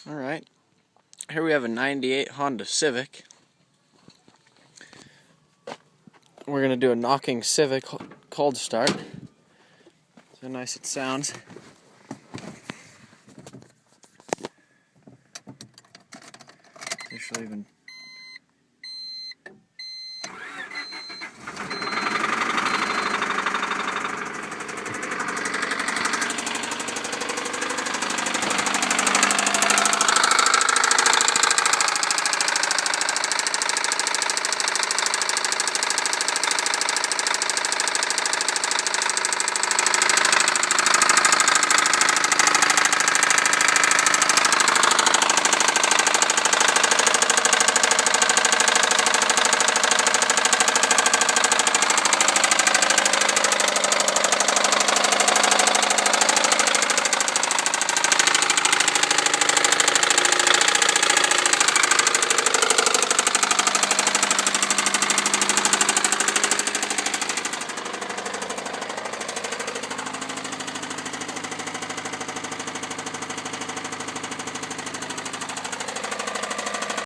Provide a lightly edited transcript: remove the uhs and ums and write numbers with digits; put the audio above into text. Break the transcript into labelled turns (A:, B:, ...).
A: Alright, here we have a 98 Honda Civic. We're going to do a knocking Civic cold start. See how nice it sounds. This will even